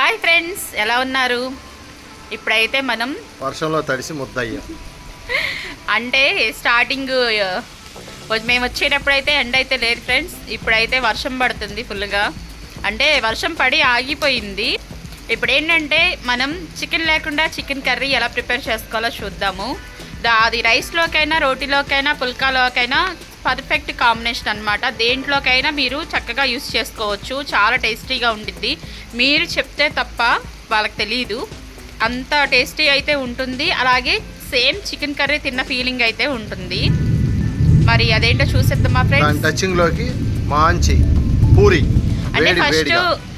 Hi friends, ఎలా ఉన్నారు? ఇప్పుడైతే మనం వర్షంలో తడిసి ముద్దయ్యాం. అంటే స్టార్టింగ్ మేము వచ్చేటప్పుడైతే ఎండ అయితే లేదు ఫ్రెండ్స్. ఇప్పుడైతే వర్షం పడుతుంది ఫుల్గా. అంటే వర్షం పడి ఆగిపోయింది. ఇప్పుడు ఏంటంటే మనం చికెన్ లేకుండా చికెన్ కర్రీ ఎలా ప్రిపేర్ చేసుకోవాలో చూద్దాము. అది రైస్లోకైనా, రోటీలోకైనా, పుల్కాలోకైనా పర్ఫెక్ట్ కాంబినేషన్ అనమాట. దేంట్లోకైనా మీరు చక్కగా యూస్ చేసుకోవచ్చు. చాలా టేస్టీగా ఉండిద్ది. మీరు చెప్తే తప్ప వాళ్ళకి తెలియదు, అంత టేస్టీ అయితే ఉంటుంది. అలాగే సేమ్ చికెన్ కర్రీ తిన్న ఫీలింగ్ అయితే ఉంటుంది. మరి అదేంటో చూసేద్దామా ఫ్రెండ్స్. టచింగ్ లోకి మంచి పూరి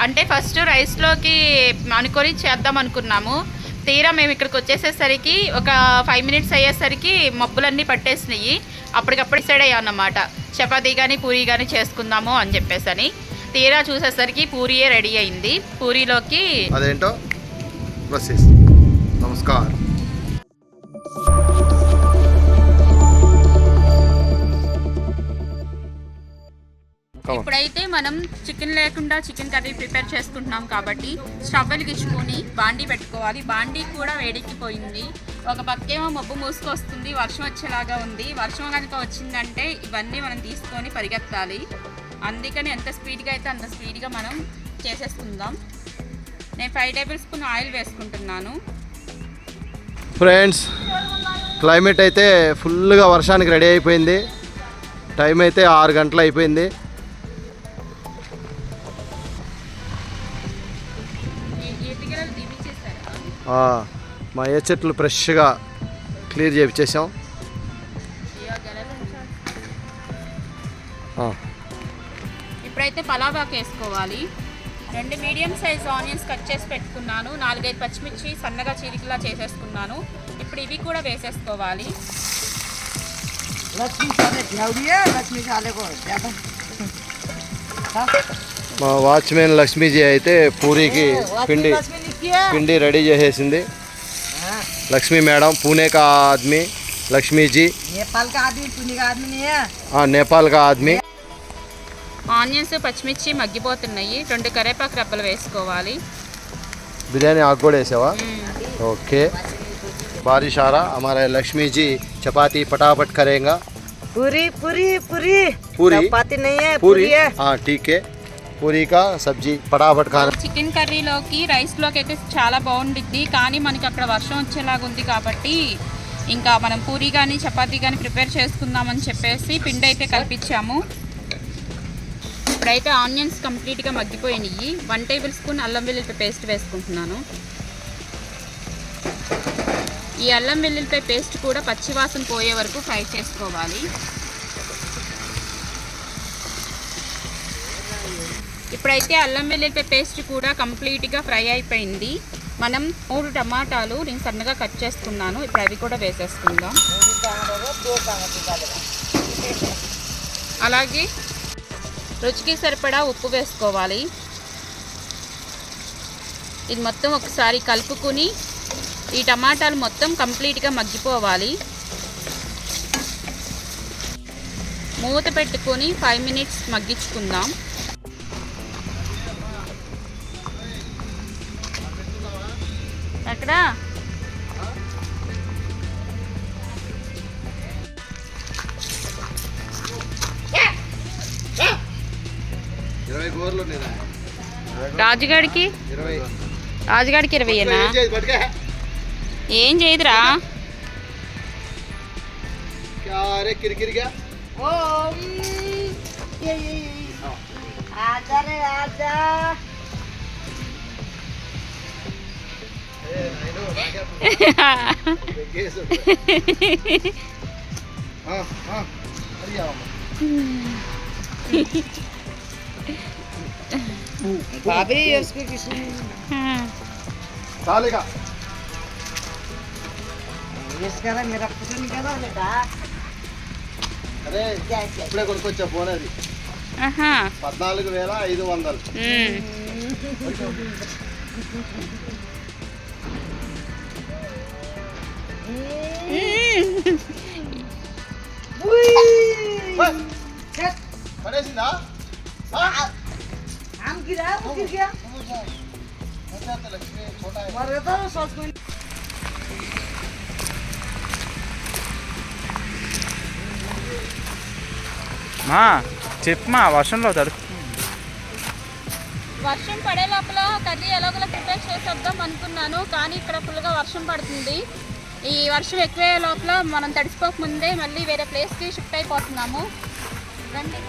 అంటే ఫస్ట్ రైస్లోకి అనుకొని చేద్దాం అనుకున్నాము. తీరా మేము ఇక్కడికి వచ్చేసేసరికి ఒక 5 minutes అయ్యేసరికి మబ్బులన్నీ పట్టేసినాయి. అప్పటికప్పుడు డిసైడ్ అయ్యాం అన్నమాట, చపాతీ కానీ పూరీ కానీ చేసుకుందాము అని చెప్పేసి. తీరా చూసేసరికి పూరీయే రెడీ అయింది. పూరీలోకి అదేంటో ప్రాసెస్. నమస్కారం. ఇప్పుడైతే మనం చికెన్ లేకుండా చికెన్ కర్రీ ప్రిపేర్ చేసుకుంటున్నాం కాబట్టి స్టవ్ వెలిగించుకొని బాండీ పెట్టుకోవాలి. బాండీ కూడా వేడెక్కిపోయింది. ఒక పక్కేమో మబ్బు మూసుకొస్తుంది, వర్షం వచ్చేలాగా ఉంది. వర్షం కనుక వచ్చిందంటే ఇవన్నీ మనం తీసుకొని పరిగెత్తాలి. అందుకని ఎంత స్పీడ్గా అయితే అంత స్పీడ్గా మనం చేసేసుకుందాం. నేను 5 tablespoon ఆయిల్ వేసుకుంటున్నాను. ఫ్రెండ్స్, క్లైమేట్ అయితే ఫుల్గా వర్షానికి రెడీ అయిపోయింది. టైం అయితే 6 గంటలు అయిపోయింది. మా ఏ చెట్లు ఫ్రెష్గా క్లియర్ చేయించేసాం. ఇప్పుడైతే పలావాకి వేసుకోవాలి. 2 మీడియం సైజ్ ఆనియన్స్ కట్ చేసి పెట్టుకున్నాను. 4-5 పచ్చిమిర్చి సన్నగా చీరికలా చేసేసుకున్నాను. ఇప్పుడు ఇవి కూడా వేసేసుకోవాలి. మా వాచ్మెన్ లక్ష్మీజీ అయితే పూరీకి పిండి రెడీ చేసేసింది. లక్ష్మీ మేడం, పూణే కా ఆద్మీ లక్ష్మీజీ, నేపాల్ కా ఆద్మీ. ఆనియన్స్ పచ్చిమిర్చి మగ్గిపోతున్నాయి. 2 కరేపాకు రెబ్బలు వేసుకోవాలి. బిర్యానీ ఆకు కూడా వేసావా? ఓకే. बारिश आ रहा, हमारे लक्ष्मी जी चपाती फटाफट करेगा. पूरी पूरी पूरी पूरी चपाती नहीं है, पूरी है. हाँ ठीक है. పూరీ కా సబ్జీ ఫటాఫట్ ఖానా. చికెన్ కర్రీలోకి రైస్లోకి అయితే చాలా బాగుండిద్ది. కానీ మనకి అక్కడ వర్షం వచ్చేలాగా ఉంది కాబట్టి ఇంకా మనం పూరీ కానీ చపాతీ కానీ ప్రిపేర్ చేసుకుందామని చెప్పేసి పిండి అయితే కల్పించాము. ఇప్పుడైతే ఆనియన్స్ కంప్లీట్గా మగ్గిపోయినాయి. 1 tablespoon అల్లం వెల్లుల్లి పేస్ట్ వేసుకుంటున్నాను. ఈ అల్లం వెల్లుల్లిపాయ పేస్ట్ కూడా పచ్చివాసన పోయే వరకు ఫ్రై చేసుకోవాలి. ఇప్పుడైతే అల్లం వెల్లుల్లిపాయ పేస్ట్ కూడా కంప్లీట్గా ఫ్రై అయిపోయింది. మనం 3 టమాటాలు నేను సన్నగా కట్ చేసుకున్నాను. ఇప్పుడు అవి కూడా వేసేసుకుందాం. అలాగే రుచికి సరిపడా ఉప్పు వేసుకోవాలి. ఇది మొత్తం ఒకసారి కలుపుకొని ఈ టమాటాలు మొత్తం కంప్లీట్గా మగ్గిపోవాలి. మూత పెట్టుకొని 5 minutes మగ్గించుకుందాం. ఎక్కడ రాజుగాడికి 20 ఏం చేయదురా. मेरा कुछ नहीं करा बेटा. అదే ఇప్పుడే కొనుక్కొచ్చా ఫోన్. అది 14,500. పడేసిందా? आम गिरा, गिर गया. మా చెప్పమా వర్షంలో తడుపు. వర్షం పడే లోపల కర్రీ ఎలాగోలా ప్రిపేర్ చేసేద్దాం అనుకున్నాను, కానీ ఇక్కడ ఫుల్గా వర్షం పడుతుంది. ఈ వర్షం ఎక్కువే లోపల మనం తడిసిపోకముందే మళ్ళీ వేరే ప్లేస్కి షిఫ్ట్ అయిపోతున్నాము. రండి.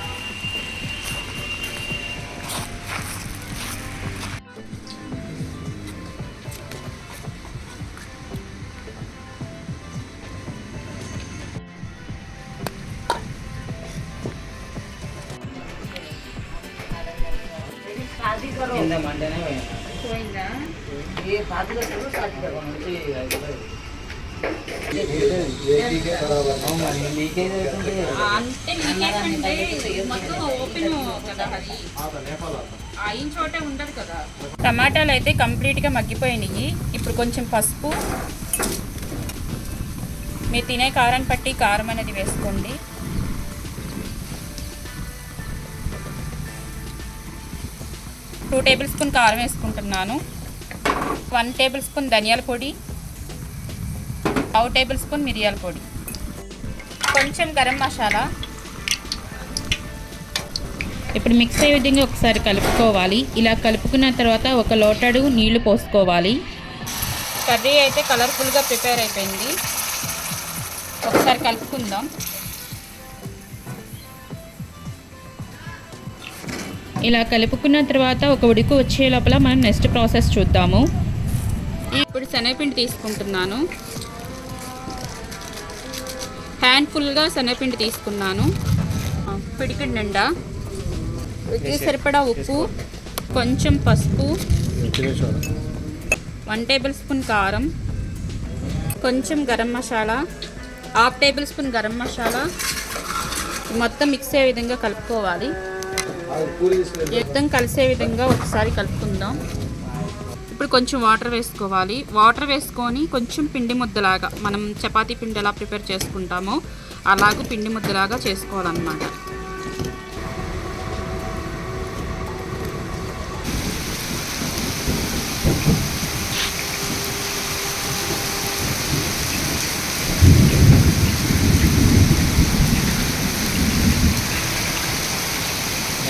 పోయిందా? అంటే మీకేంటంటే మొత్తం ఓపెన్ కదా, అది అయిన చోటే ఉండదు కదా. టమాటాలు అయితే కంప్లీట్గా మగ్గిపోయినాయి. ఇప్పుడు కొంచెం పసుపు, మీరు తినే కారాన్ని బట్టి కారం అనేది వేసుకోండి. టూ టేబుల్ స్పూన్ కారం వేసుకుంటున్నాను. 1 టేబుల్ స్పూన్ ధనియాల పొడి, 1/2 టేబుల్ స్పూన్ మిరియాల పొడి, కొంచెం గరం మసాలా. ఇప్పుడు మిక్స్ అయ్యే విధంగా ఒకసారి కలుపుకోవాలి. ఇలా కలుపుకున్న తర్వాత ఒక లోటడు నీళ్లు పోసుకోవాలి. కర్రీ అయితే కలర్ఫుల్గా ప్రిపేర్ అయిపోయింది. ఒకసారి కలుపుకుందాం. ఇలా కలుపుకున్న తర్వాత ఒక ఉడికి వచ్చే లోపల మనం నెక్స్ట్ ప్రాసెస్ చూద్దాము. ఇప్పుడు శనగపిండి తీసుకుంటున్నాను. హ్యాండ్ఫుల్గా శనగపిండి తీసుకున్నాను. పిడికిడి నిండా. రుచికి సరిపడా ఉప్పు, కొంచెం పసుపు, 1 టేబుల్ స్పూన్ కారం, కొంచెం గరం మసాలా, 1/2 టేబుల్ స్పూన్ గరం మసాలా. మొత్తం మిక్స్ అయ్యే విధంగా కలుపుకోవాలి. మొత్తం కలిసే విధంగా ఒకసారి కలుపుకుందాం. ఇప్పుడు కొంచెం వాటర్ వేసుకోవాలి. వాటర్ వేసుకొని కొంచెం పిండి ముద్దలాగా, మనం చపాతీ పిండి ఎలా ప్రిపేర్ చేసుకుంటామో అలాగూ పిండి ముద్దలాగా చేసుకోవాలన్నమాట.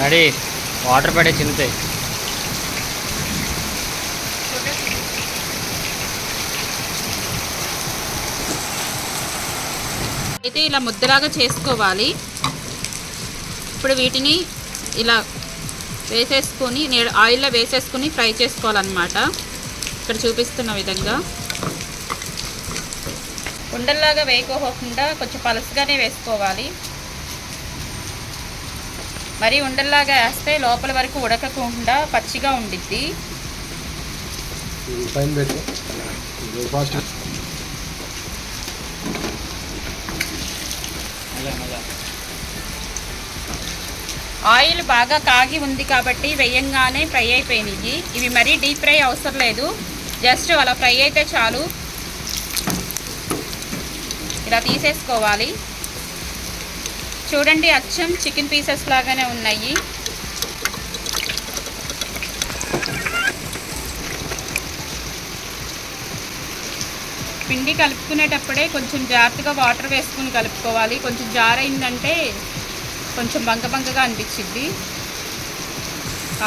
డాడీ వాటర్ పడే చిన్నుతాయి. అయితే ఇలా ముద్దలాగా చేసుకోవాలి. ఇప్పుడు వీటిని ఇలా వేసేసుకొని ఆయిల్లో వేసేసుకొని ఫ్రై చేసుకోవాలన్నమాట. ఇక్కడ చూపిస్తున్న విధంగా ఉండల్లాగా వేయకోకుండా కొంచెం పలసగానే వేసుకోవాలి. మరి ఉండల్లాగా వేస్తే లోపల వరకు ఉడకకుండా పచ్చిగా ఉండిద్ది. ఆయిల్ బాగా కాగి ఉంది కాబట్టి వేయంగానే ఫ్రై అయిపోయినాయి. ఇవి మరీ డీప్ ఫ్రై అవసరం లేదు, జస్ట్ అలా ఫ్రై అయితే చాలు. ఇలా తీసేసుకోవాలి. చూడండి, అచ్చం చికెన్ పీసెస్ లాగానే ఉన్నాయి. పిండి కలుపుకునేటప్పుడే కొంచెం జాగ్రత్తగా వాటర్ వేసుకుని కలుపుకోవాలి. కొంచెం జారైందంటే కొంచెం బంకగా అనిపించింది.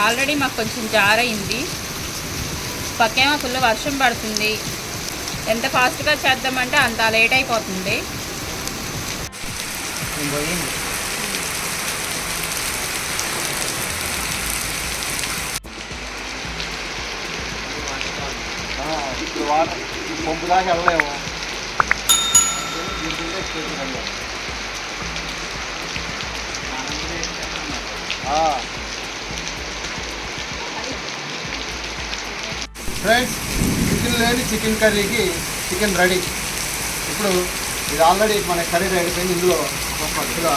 ఆల్రెడీ మాకు కొంచెం జారైంది. పక్కేమో ఫుల్ వర్షం పడుతుంది. ఎంత ఫాస్ట్గా చేద్దామంటే అంత లేట్ అయిపోతుంది. ఇప్పుడు వాటర్ పంపు దాకా వెళ్ళలేము. ఫ్రెండ్స్, చికెన్ లేని చికెన్ కర్రీకి చికెన్ రెడీ. ఇప్పుడు ఇది ఆల్రెడీ మన కర్రీ రెడీ అయిపోయింది. ఇందులో కొద్దిగా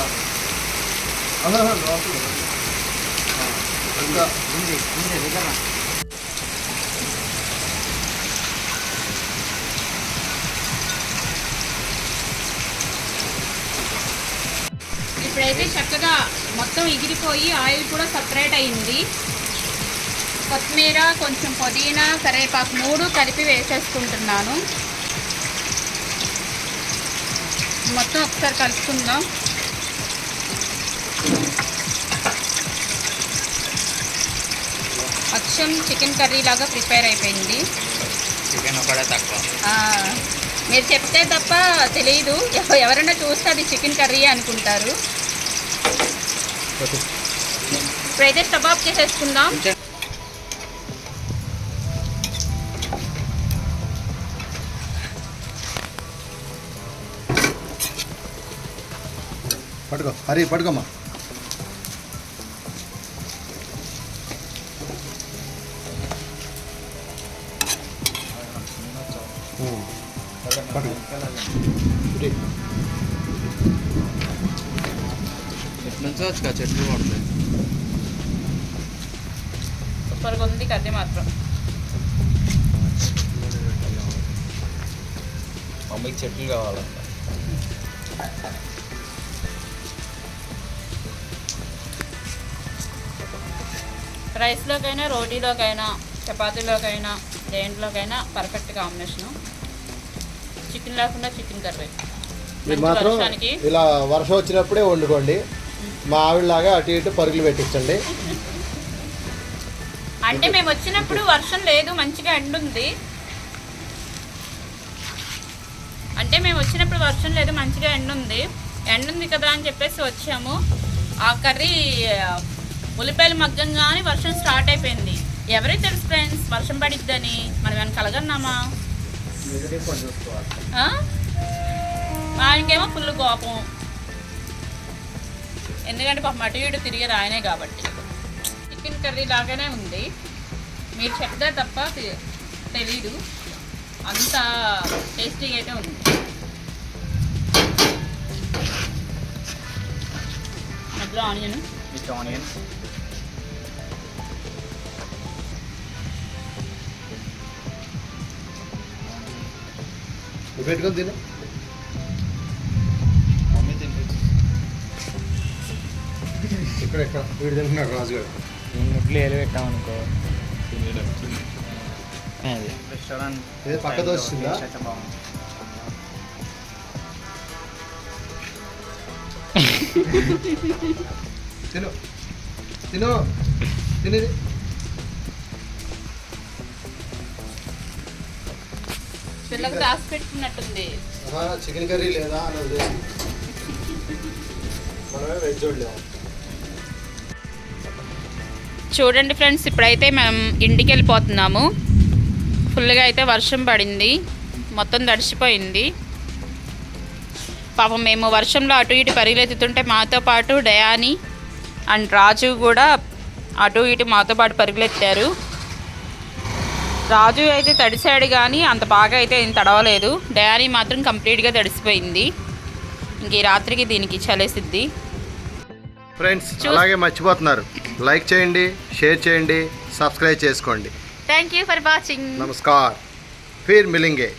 ఇప్పుడైతే చక్కగా మొత్తం ఎగిరిపోయి ఆయిల్ కూడా సపరేట్ అయింది. కొత్తిమీర, కొంచెం పుదీనా, కరివేపాకు 3 కలిపి వేసేసుకుంటున్నాను. మొత్తం ఒకసారి కలుపుకుందాం. అచ్చం చికెన్ కర్రీ లాగా ప్రిపేర్ అయిపోయింది. చికెన్ ఒకటే తక్కువ. మీరు చెప్తే తప్ప తెలియదు, ఎవరైనా చూస్తే అది చికెన్ కర్రీ అనుకుంటారు. ఇప్పుడైతే స్టవ్ ఆఫ్ చేసేసుకుందాం. పట్టుకో హరి, పట్టుకోమ్మా. ఎట్నుంచో వచ్చుగా చెట్లు పడతాయి. సూపర్గా ఉంది కర్రీ మాత్రం. మమ్మీకి చెట్లు కావాలంట. రైస్లోకైనా, రోటీలోకైనా, చపాతీలోకైనా, దేంట్లోకైనా పర్ఫెక్ట్ కాంబినేషను. చికెన్ లేకుండా చికెన్ కర్రీ. మీరు మాత్రం ఇలా వర్షం వచ్చినప్పుడే వండుకోండి. మా ఆవిడలాగా అటు ఇటు పరుగులు పెట్టించండి. అంటే మేము వచ్చినప్పుడు వర్షం లేదు, మంచిగా ఎండ ఉంది. ఎండ ఉంది కదా అని చెప్పేసి వచ్చాము. ఆ కర్రీ ఉల్లిపాయలు మగ్గంగానే వర్షం స్టార్ట్ అయిపోయింది. ఎవరికి తెలుసు ఫ్రెండ్స్ వర్షం పడిద్దని? మనం ఏమైనా కలగన్నామా? ఆయనకేమో ఫుల్ కోపం. ఎందుకంటే పాపం అటు ఇటు తిరిగేది ఆయనే కాబట్టి. చికెన్ కర్రీ లాగానే ఉంది, మీరు చెప్తే తప్ప తెలీదు, అంత టేస్టీగా అయితే ఉంది. మధ్యలో ఆనియన్, పెట్టుకొని తిను. ఇక్కడ వీడు తింటున్నాడు రాజుగారు. ముడ్లు ఏలు పెట్టామనుకో ఇది పక్క దోస్తుందా? తిను తిను తినేది. పిల్లలకు దాచి పెట్టుకున్నట్టుంది. చికెన్ కర్రీ లేదా అని ఉద్దేశం. మనమే వెజ్ చూడలేము. చూడండి ఫ్రెండ్స్, ఇప్పుడైతే మనం ఇంటికి వెళ్ళిపోతున్నాము. ఫుల్గా అయితే వర్షం పడింది, మొత్తం తడిసిపోయింది. పాపం మేము వర్షంలో అటు ఇటు పరిగెత్తుతుంటే మాతో పాటు డయాని అండ్ రాజు కూడా అటు ఇటు మాతో పాటు పరిగెత్తారు. రాజు అయితే తడిసాడు కానీ అంత బాగా అయితే ఏం తడవలేదు. డయాని మాత్రం కంప్లీట్గా తడిసిపోయింది. ఇంక ఈ రాత్రికి దీనికి చలేసిద్ది. ఫ్రెండ్స్ అలాగే మర్చిపోతున్నారు, లైక్ చేయండి, షేర్ చేయండి, సబ్స్క్రైబ్ చేసుకోండి. Thank you for watching. నమస్కార్, ఫిర్ మిలేంగే.